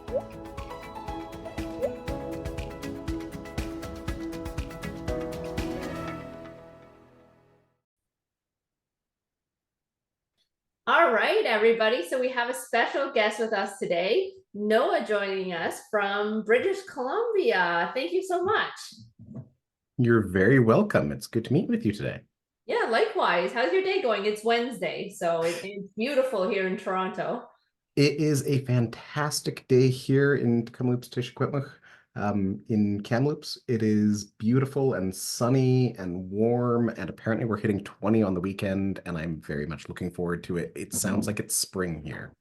All right, everybody. So we have a special guest with us today, Noah, joining us from British Columbia. Thank you so much. You're very welcome. It's good to meet with you today. Yeah, likewise. How's your day going? It's Wednesday, so it's beautiful here in Toronto. It is a fantastic day here in Kamloops, Tishoquitmuk. In Kamloops, it is beautiful and sunny and warm, and apparently we're hitting 20 on the weekend, and I'm very much looking forward to it. It sounds like it's spring here.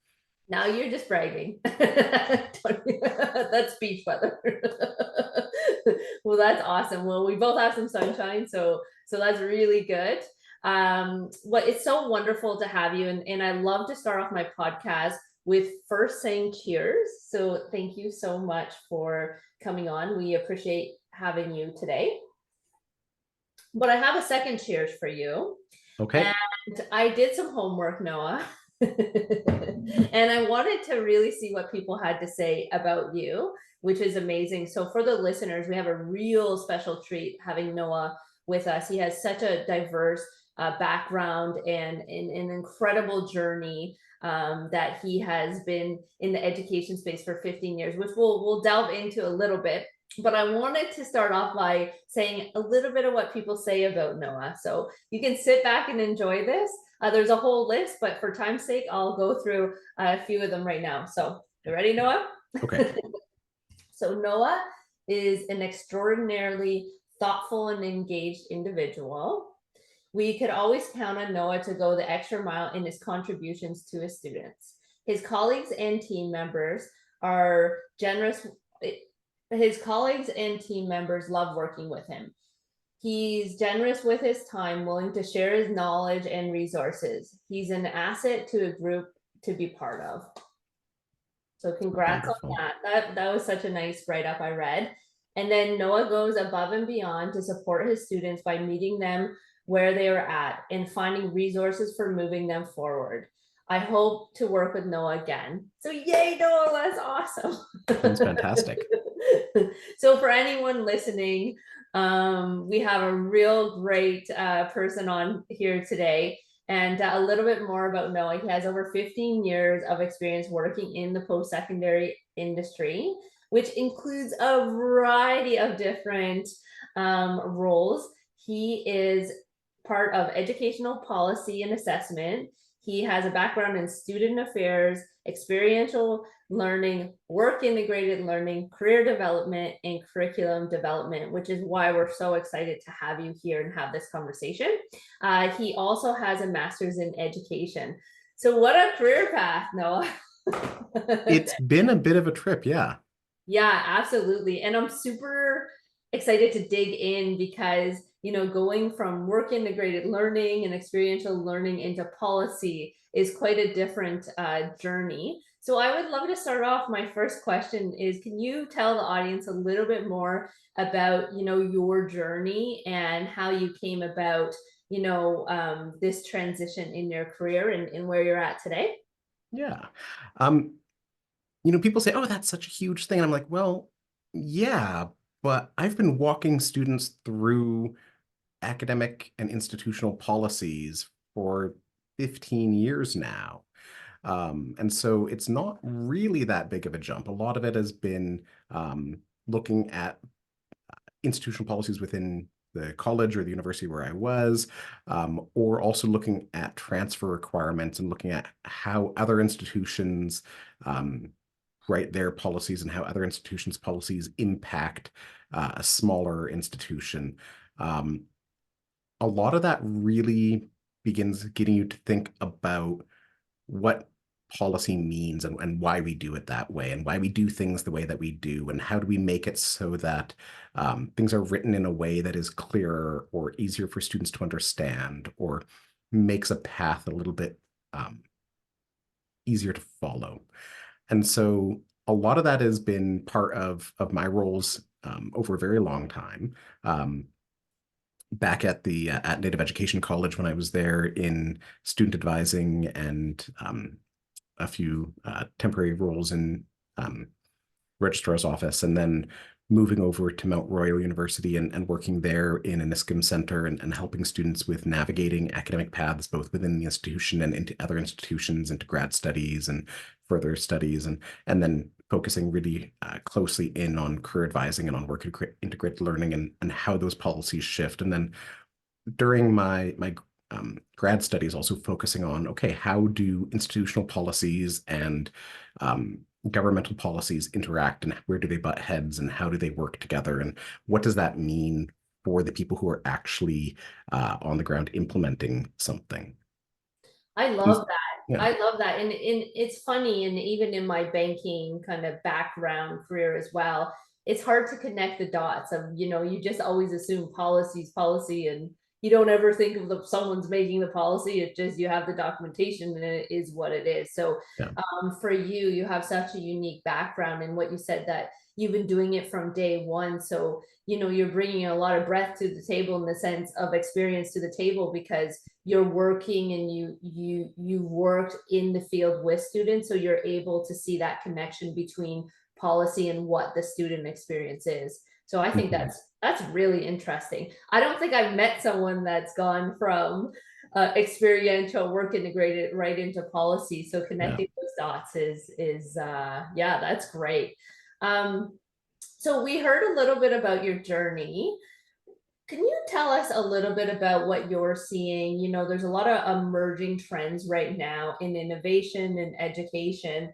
Now you're just bragging. That's beach weather. Well, that's awesome. Well, we both have some sunshine, so that's really good. Well, it's so wonderful to have you, and I love to start off my podcast with first saying cheers. So thank you so much for coming on. We appreciate having you today. But I have a second cheers for you. Okay. And I did some homework, Noah. And I wanted to really see what people had to say about you, which is amazing. So for the listeners, we have a real special treat having Noah with us. He has such a diverse background and an incredible journey that he has been in the education space for 15 years, which we'll delve into a little bit. But I wanted to start off by saying a little bit of what people say about Noah. So you can sit back and enjoy this. There's a whole list, but for time's sake, I'll go through a few of them right now. So you ready, Noah? Okay. So Noah is an extraordinarily thoughtful and engaged individual. We could always count on Noah to go the extra mile in his contributions to his students. His colleagues and team members are generous. His colleagues and team members love working with him. He's generous with his time, willing to share his knowledge and resources. He's an asset to a group to be part of. So congrats Wonderful. on that. That was such a nice write-up I read. And then Noah goes above and beyond to support his students by meeting them where they are at and finding resources for moving them forward. I hope to work with Noah again. So yay, Noah, that's awesome. Sounds fantastic. So for anyone listening, we have a real great person on here today. And a little bit more about Noah. He has over 15 years of experience working in the post-secondary industry, which includes a variety of different roles. He is part of educational policy and assessment. He has a background in student affairs, experiential learning, work integrated learning, career development, and curriculum development, which is why we're so excited to have you here and have this conversation. He also has a master's in education. So what a career path, Noah. It's been a bit of a trip, yeah. Yeah, absolutely. And I'm super excited to dig in because, going from work integrated learning and experiential learning into policy is quite a different journey. So I would love to start off. My first question is, can you tell the audience a little bit more about, your journey and how you came about, this transition in your career and where you're at today? Yeah. People say, oh, that's such a huge thing. And I'm like, well, yeah, but I've been walking students through academic and institutional policies for 15 years now. And so it's not really that big of a jump. A lot of it has been looking at institutional policies within the college or the university where I was, or also looking at transfer requirements and looking at how other institutions write their policies and how other institutions' policies impact a smaller institution. A lot of that really begins getting you to think about what policy means and why we do it that way and why we do things the way that we do and how do we make it so that things are written in a way that is clearer or easier for students to understand or makes a path a little bit easier to follow. And so a lot of that has been part of my roles over a very long time. Back at the at Native Education College when I was there in student advising and a few temporary roles in registrar's office, and then moving over to Mount Royal University and working there in an ISCM center and helping students with navigating academic paths, both within the institution and into other institutions, into grad studies and further studies, and then focusing really closely in on career advising and on work integrated learning and how those policies shift. And then during my grad studies, also focusing on, okay, how do institutional policies and governmental policies interact, and where do they butt heads, and how do they work together, and what does that mean for the people who are actually on the ground implementing something? I love that. Yeah, I love that. And it's funny, and even in my banking kind of background career as well, it's hard to connect the dots of, you just always assume policy's policy, and you don't ever think of someone's making the policy. It's just you have the documentation and it is what it is. So yeah. for you, you have such a unique background in what you said, that you've been doing it from day one. So, you're bringing a lot of breath to the table, in the sense of experience to the table, because you're working and you worked in the field with students, so you're able to see that connection between policy and what the student experience is. So I think Mhm. that's really interesting. I don't think I've met someone that's gone from experiential work integrated right into policy. So Yeah. connecting those dots is yeah, that's great. um so we heard a little bit about your journey. Can you tell us a little bit about what you're seeing? There's a lot of emerging trends right now in innovation and education.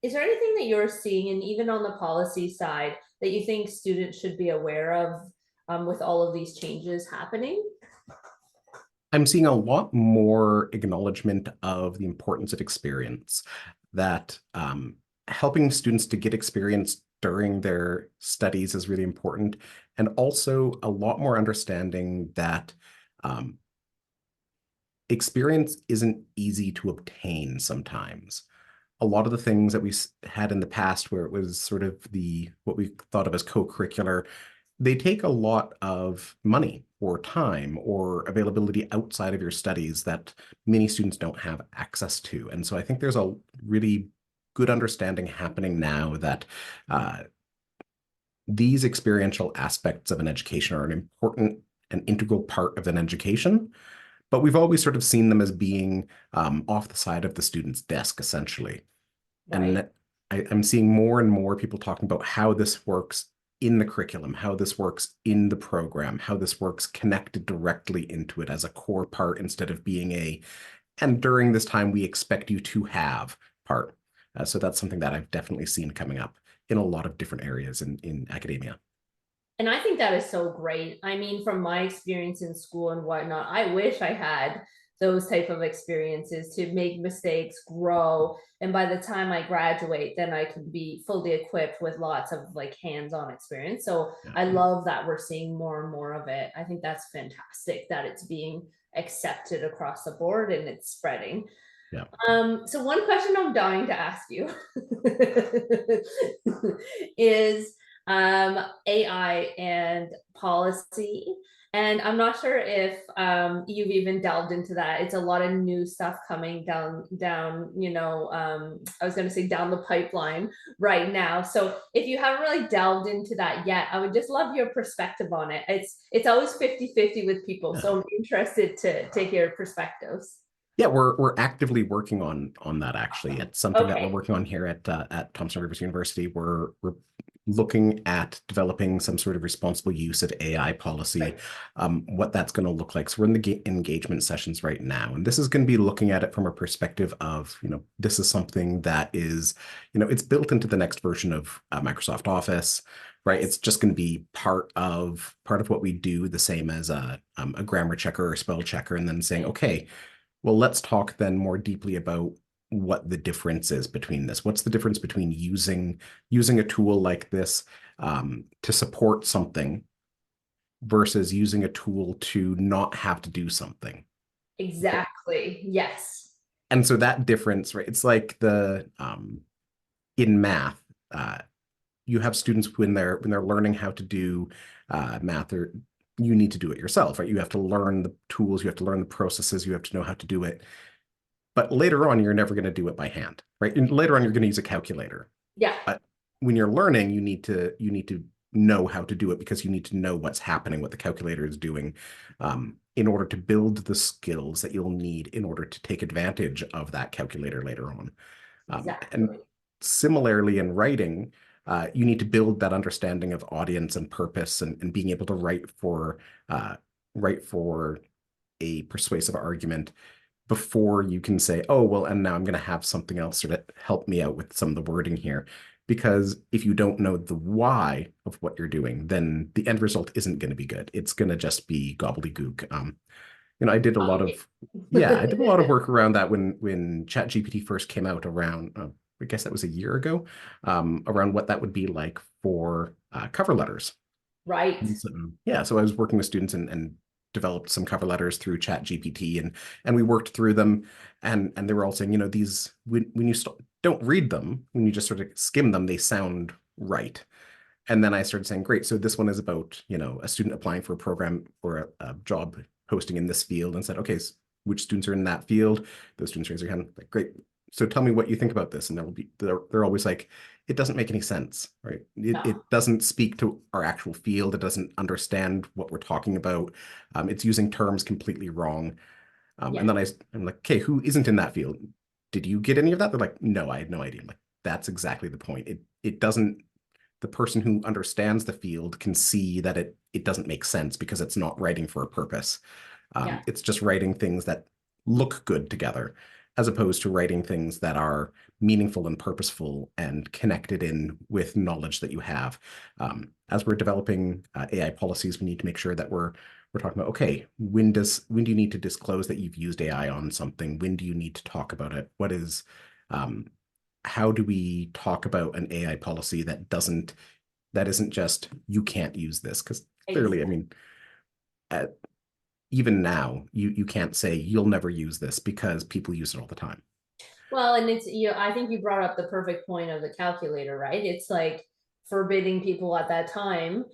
Is there anything that you're seeing, and even on the policy side, that you think students should be aware of, with all of these changes happening? I'm seeing a lot more acknowledgement of the importance of experience, that helping students to get experience during their studies is really important, and also a lot more understanding that um, experience isn't easy to obtain sometimes. A lot of the things that we had in the past, where it was sort of what we thought of as co-curricular, they take a lot of money or time or availability outside of your studies that many students don't have access to. And so I think there's a really good understanding happening now that uh, these experiential aspects of an education are an important and integral part of an education, but we've always sort of seen them as being off the side of the student's desk, essentially. Right. And I'm seeing more and more people talking about how this works in the curriculum, how this works in the program, how this works connected directly into it as a core part, instead of being and during this time we expect you to have part. So that's something that I've definitely seen coming up in a lot of different areas in academia. And I think that is so great. I mean, from my experience in school and whatnot, I wish I had those type of experiences to make mistakes, grow, and by the time I graduate, then I can be fully equipped with lots of like hands-on experience. So Yeah. I love that we're seeing more and more of it. I think that's fantastic that it's being accepted across the board and it's spreading. Yeah. So one question I'm dying to ask you is AI and policy. And I'm not sure if you've even delved into that. It's a lot of new stuff coming down, I was going to say down the pipeline right now. So if you haven't really delved into that yet, I would just love your perspective on it. It's always 50-50 with people. Yeah. So I'm interested to hear perspectives. Yeah, we're actively working on that actually. It's something that we're Okay. working on here at Thompson Rivers University. We're looking at developing some sort of responsible use of AI policy, what that's going to look like. So we're in the engagement sessions right now, and this is going to be looking at it from a perspective of, this is something that is, it's built into the next version of Microsoft Office, right? It's just going to be part of what we do, the same as a grammar checker or spell checker, and then saying, okay, well, let's talk then more deeply about what the difference is between this. What's the difference between using a tool like this to support something versus using a tool to not have to do something? Okay. Exactly. Yes. And so that difference, right? It's like the in math, uh, you have students when they're learning how to do math, or you need to do it yourself, right? You have to learn the tools, you have to learn the processes, you have to know how to do it. But later on, you're never going to do it by hand, right? And later on, you're going to use a calculator. Yeah. But when you're learning, you need to know how to do it because you need to know what's happening, what the calculator is doing, in order to build the skills that you'll need in order to take advantage of that calculator later on. And Exactly. similarly in writing, you need to build that understanding of audience and purpose and being able to write for a persuasive argument before you can say, oh, well, and now I'm going to have something else to help me out with some of the wording here. Because if you don't know the why of what you're doing, then the end result isn't going to be good. It's going to just be gobbledygook. I did a lot of, yeah, I did a lot of work around that when ChatGPT first came out around, I guess that was a year ago, around what that would be like for cover letters. Right. So, yeah, so I was working with students and developed some cover letters through ChatGPT, and we worked through them, and they were all saying, these when you don't read them, when you just sort of skim them, they sound right. And then I started saying, great, so this one is about, a student applying for a program or a job posting in this field, and said, okay, which students are in that field? Those students raise their hand, like, great. So tell me what you think about this. And they're always like, it doesn't make any sense, right? No. It doesn't speak to our actual field. It doesn't understand what we're talking about. It's using terms completely wrong. Yeah. And then I'm like, okay, who isn't in that field? Did you get any of that? They're like, no, I had no idea. I'm like, that's exactly the point. It doesn't, the person who understands the field can see that it doesn't make sense because it's not writing for a purpose. Yeah. It's just writing things that look good together, as opposed to writing things that are meaningful and purposeful and connected in with knowledge that you have. As we're developing AI policies, we need to make sure that we're talking about, okay, when do you need to disclose that you've used AI on something? When do you need to talk about it? Um, how do we talk about an AI policy that isn't just you can't use this? Because clearly, I Exactly. mean, uh, even now, you can't say you'll never use this because people use it all the time. Well, and I think you brought up the perfect point of the calculator, right? It's like forbidding people at that time,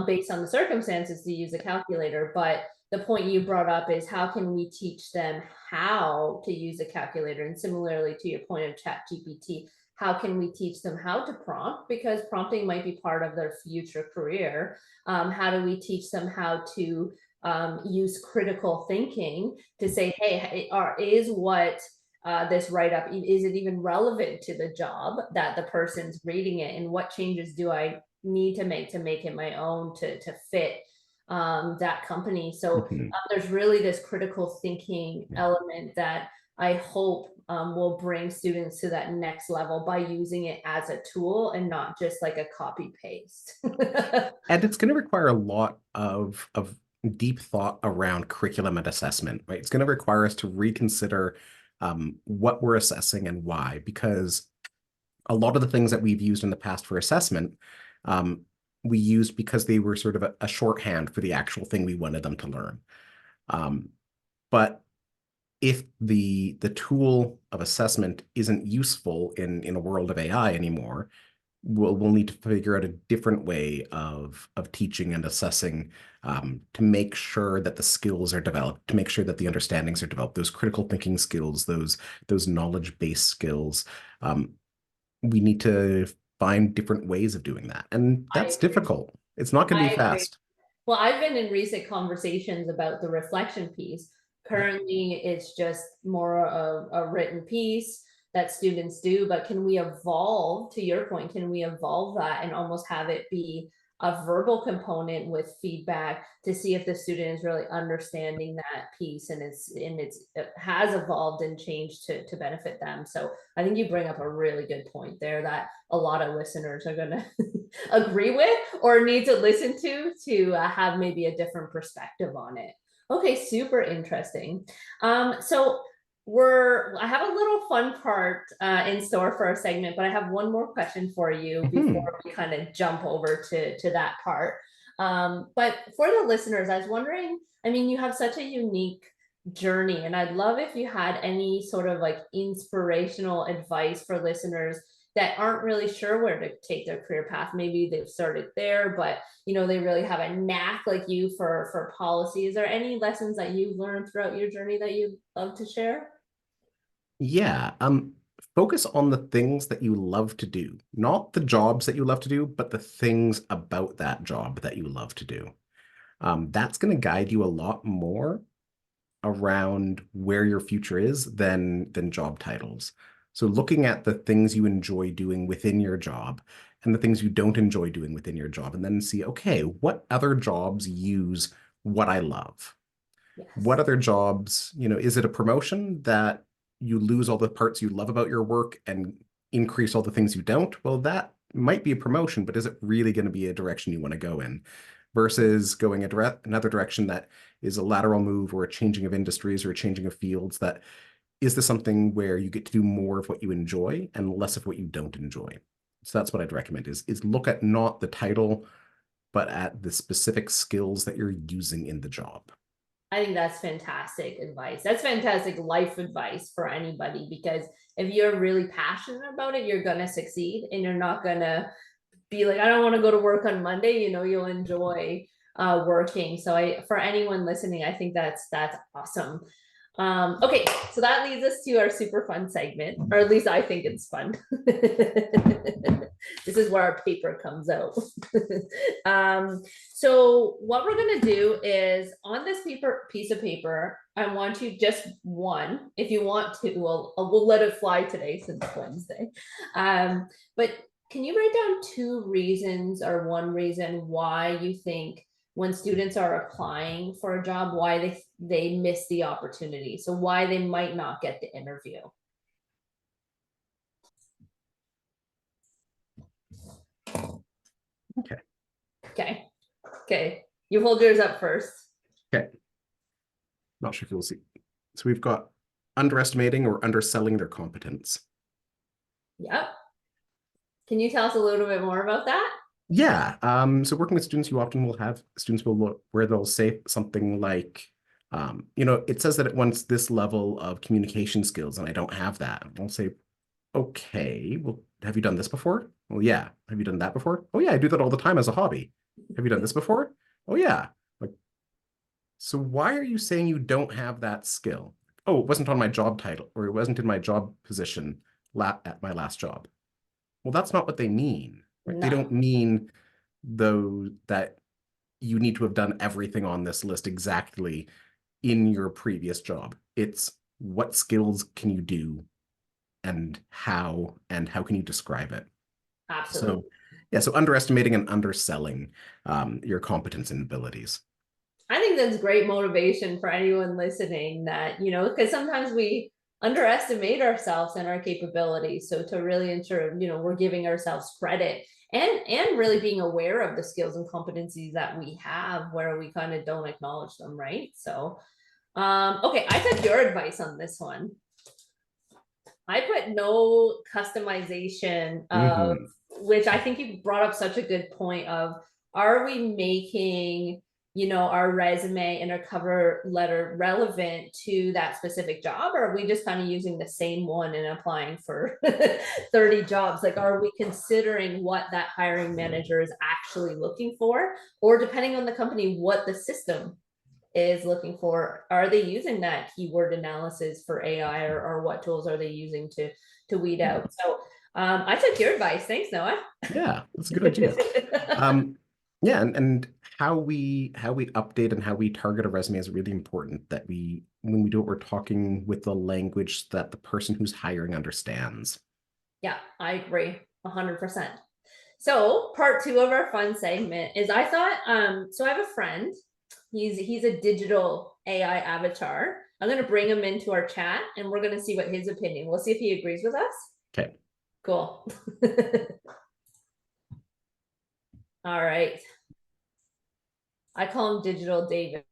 based on the circumstances, to use a calculator. But the point you brought up is how can we teach them how to use a calculator? And similarly to your point of Chat GPT, how can we teach them how to prompt? Because prompting might be part of their future career. How do we teach them how to use critical thinking to say, hey, is what this write up, is it even relevant to the job that the person's reading it, and what changes do I need to make it my own to fit that company? So Mhm. there's really this critical thinking Yeah. element that I hope will bring students to that next level by using it as a tool and not just like a copy paste. And it's going to require a lot of deep thought around curriculum and assessment, right? It's going to require us to reconsider what we're assessing and why, because a lot of the things that we've used in the past for assessment, um, we used because they were sort of a shorthand for the actual thing we wanted them to learn. Um, but if the tool of assessment isn't useful in a world of AI anymore, we'll need to figure out a different way of teaching and assessing, to make sure that the skills are developed, to make sure that the understandings are developed, those critical thinking skills, those knowledge-based skills. Um, we need to find different ways of doing that, and I that's agree. difficult. It's not going to be I agree. fast. Well, I've been in recent conversations about the reflection piece. Yeah. Currently, it's just more of a written piece that students do, but can we evolve, to your point, can we evolve that and almost have it be a verbal component with feedback to see if the student is really understanding that piece, and it has evolved and changed to benefit them. So I think you bring up a really good point there that a lot of listeners are going to agree with or need to listen to have maybe a different perspective on it. Okay, super interesting. So I have a little fun part in store for our segment, but I have one more question for you Mhm. before we kind of jump over to that part. But for the listeners, I was wondering, I mean, you have such a unique journey, and I'd love if you had any sort of like inspirational advice for listeners that aren't really sure where to take their career path. Maybe they've started there, but they really have a knack like you for policy. Is there any lessons that you've learned throughout your journey that you'd love to share? Yeah. focus on the things that you love to do, not the jobs that you love to do, but the things about that job that you love to do. That's going to guide you a lot more around where your future is than job titles. So looking at the things you enjoy doing within your job and the things you don't enjoy doing within your job, and then see, okay, what other jobs use what I love? What Yes. other jobs, is it a promotion that you lose all the parts you love about your work and increase all the things you don't? Well, that might be a promotion, but is it really going to be a direction you want to go in? Versus going another direction that is a lateral move or a changing of industries or a changing of fields, that is this something where you get to do more of what you enjoy and less of what you don't enjoy? So that's what I'd recommend is look at not the title, but at the specific skills that you're using in the job. I think that's fantastic advice. That's fantastic life advice for anybody, because if you're really passionate about it, you're going to succeed, and you're not going to be like, I don't want to go to work on Monday. You'll enjoy working. So for anyone listening, I think that's awesome. Okay, so that leads us to our super fun segment, or at least I think it's fun. This is where our paper comes out. So what we're gonna do is, on this piece of paper, I want you just one. If you want to, we'll let it fly today since it's Wednesday. But can you write down 2 reasons or 1 reason why you think, when students are applying for a job, why they miss the opportunity? So why they might not get the interview. Okay. Okay. You hold yours up first. Okay. Not sure if you'll see. So we've got underestimating or underselling their competence. Yep. Can you tell us a little bit more about that? Yeah. So working with students, you often will have students will look where they'll say something like, it says that it wants this level of communication skills, and I don't have that. And I'll say, okay, well, have you done this before? Well, yeah. Have you done that before? Oh, yeah, I do that all the time as a hobby. Have you done this before? Oh, yeah. Like, so why are you saying you don't have that skill? Oh, it wasn't on my job title, or it wasn't in my job position at my last job. Well, that's not what they mean, right? They No, don't mean though that you need to have done everything on this list exactly in your previous job. It's what skills can you do and how can you describe it? absolutely. So yeah, so underestimating and underselling your competence and abilities. I think that's great motivation for anyone listening, that, because sometimes we underestimate ourselves and our capabilities. So to really ensure, we're giving ourselves credit, and really being aware of the skills and competencies that we have, where we kind of don't acknowledge them, right? So okay, I took your advice on this one. I put no customization of, Mhm. which I think you brought up such a good point of, are we making, our resume and our cover letter relevant to that specific job, or are we just kind of using the same one and applying for 30 jobs? Like, are we considering what that hiring manager is actually looking for, or depending on the company, what the system is looking for? Are they using that keyword analysis for AI, or what tools are they using to weed out? So I took your advice. Thanks, Noah. Yeah, that's a good idea. Yeah, and how we update and how we target a resume is really important, that when we do it, we're talking with the language that the person who's hiring understands. Yeah, I agree 100%. So part 2 of our fun segment is, I thought, so I have a friend. He's a digital AI avatar. I'm going to bring him into our chat, and we're going to see what his opinion. We'll see if he agrees with us. Okay. Cool. All right. I call him Digital David.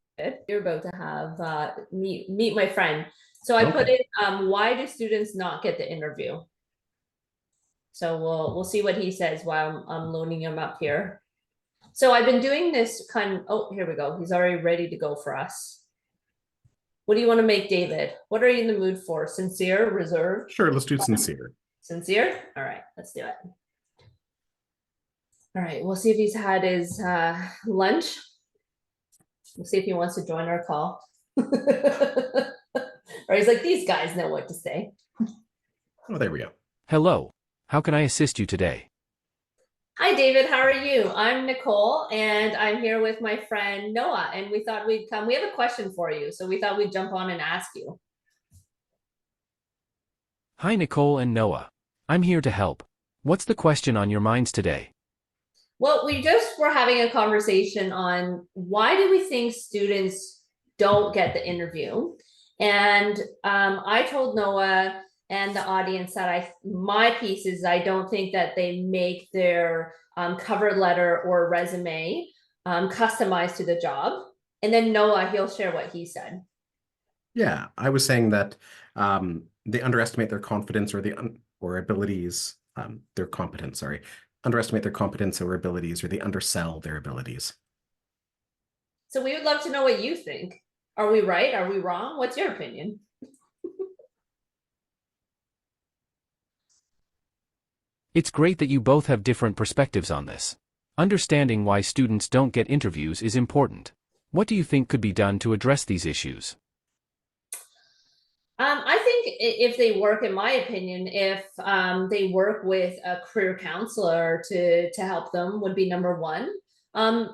You're about to have meet my friend. So I put Okay. in, why do students not get the interview? So we'll see what he says while I'm loading him up here. So I've been doing this oh, here we go. He's already ready to go for us. What do you want to make, David? What are you in the mood for? Sincere, reserved? Sure, let's do sincere. Sincere? All right, let's do it. All right, we'll see if he's had his lunch. We'll see if he wants to join our call. Or he's like, these guys know what to say. Oh, there we go. Hello. How can I assist you today? Hi, David. How are you? I'm Nicole, and I'm here with my friend Noah. And we thought we'd come. We have a question for you, so we thought we'd jump on and ask you. Hi, Nicole and Noah. I'm here to help. What's the question on your minds today? Well, we just were having a conversation on why do we think students don't get the interview? And I told Noah and the audience that my piece is I don't think that they make their cover letter or resume customized to the job. And then Noah, he'll share what he said. Yeah, I was saying that they underestimate their confidence or abilities, their competence, sorry, underestimate their competence or abilities, or they undersell their abilities. So we would love to know what you think. Are we right? Are we wrong? What's your opinion? It's great that you both have different perspectives on this. Understanding why students don't get interviews is important. What do you think could be done to address these issues? I think if they work, in my opinion, if they work with a career counselor to help them would be number one.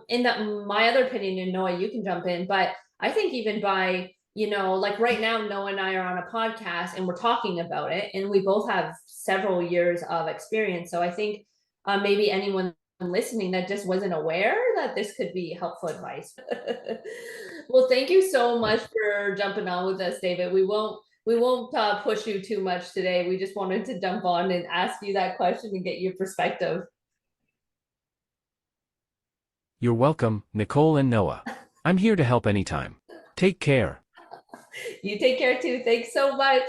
In that, my other opinion, and Noah, you can jump in, but I think even by like right now, Noah and I are on a podcast and we're talking about it, and we both have several years of experience. So I think maybe anyone listening that just wasn't aware that this could be helpful advice. Well, thank you so much for jumping on with us, David. We won't push you too much today. We just wanted to jump on and ask you that question and get your perspective. You're welcome, Nicole and Noah. I'm here to help anytime. Take care. You take care too. Thanks so much.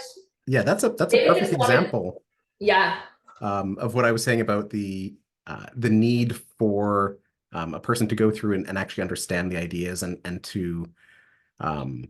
Yeah, that's a David perfect just wanted, example yeah, of what I was saying about the need for a person to go through and actually understand the ideas and to um,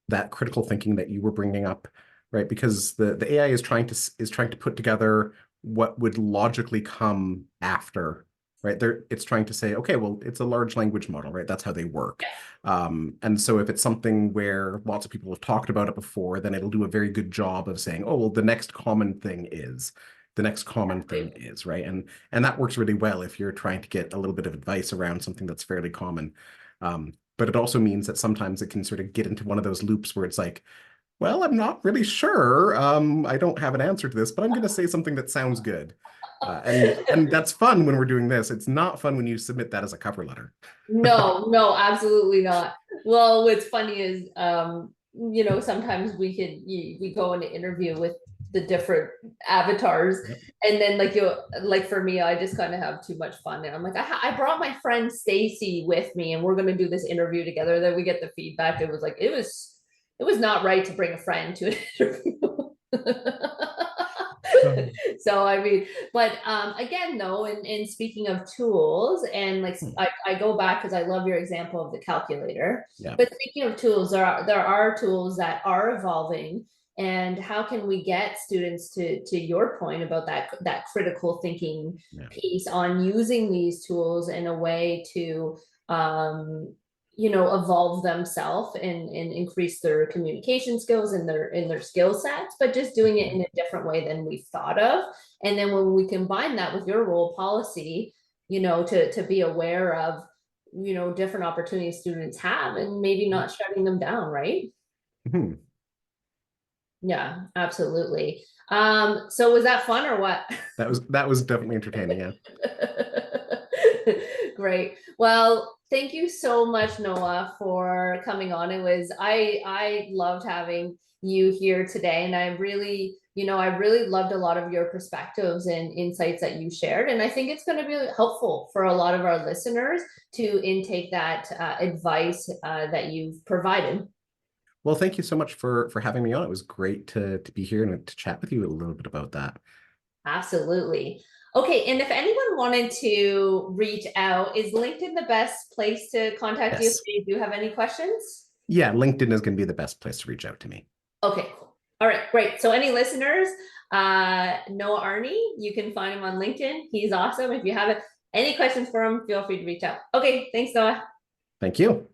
that critical thinking that you were bringing up, right? Because the AI is trying to put together what would logically come after, right? It's trying to say, okay, well, it's a large language model, right? That's how they work. And so if it's something where lots of people have talked about it before, then it'll do a very good job of saying, oh, well, the next common thing is. The next common thing is, right? And that works really well if you're trying to get a little bit of advice around something that's fairly common. But it also means that sometimes it can sort of get into one of those loops where it's like, well, I'm not really sure. I don't have an answer to this, but I'm going to say something that sounds good. And that's fun when we're doing this. It's not fun when you submit that as a cover letter. no, absolutely not. Well, what's funny is, sometimes we go in an interview with the different avatars, Yep. and then like for me, I just kind of have too much fun, and I'm like, I brought my friend Stacy with me, and we're gonna do this interview together. Then we get the feedback. It was like it was not right to bring a friend to an interview. Um, So I mean, but again though, in speaking of tools, and like hmm, I go back because I love your example of the calculator, yeah. but speaking of tools, there are tools that are evolving, and how can we get students to your point about that critical thinking Yeah. piece on using these tools in a way to um evolve themselves and increase their communication skills and their skill sets, but just doing it Mhm. in a different way than we thought of. And then when we combine that with your role policy, to be aware of different opportunities students have and maybe not shutting them down, right? Mhm. Yeah, absolutely. So was that fun or what? That was definitely entertaining. Yeah. Great. Well, thank you so much, Noah, for coming on. I loved having you here today, and I really loved a lot of your perspectives and insights that you shared. And I think it's going to be helpful for a lot of our listeners to intake that advice that you've provided. Well, thank you so much for having me on. It was great to be here and to chat with you a little bit about that. Absolutely. Okay, and if anyone wanted to reach out, is LinkedIn the best place to contact you if Yes. they do have any questions? Yeah, LinkedIn is going to be the best place to reach out to me. Okay, cool. All right, great. So any listeners, Noah Arney, you can find him on LinkedIn. He's awesome. If you have any questions for him, feel free to reach out. Okay, thanks, Noah. Thank you.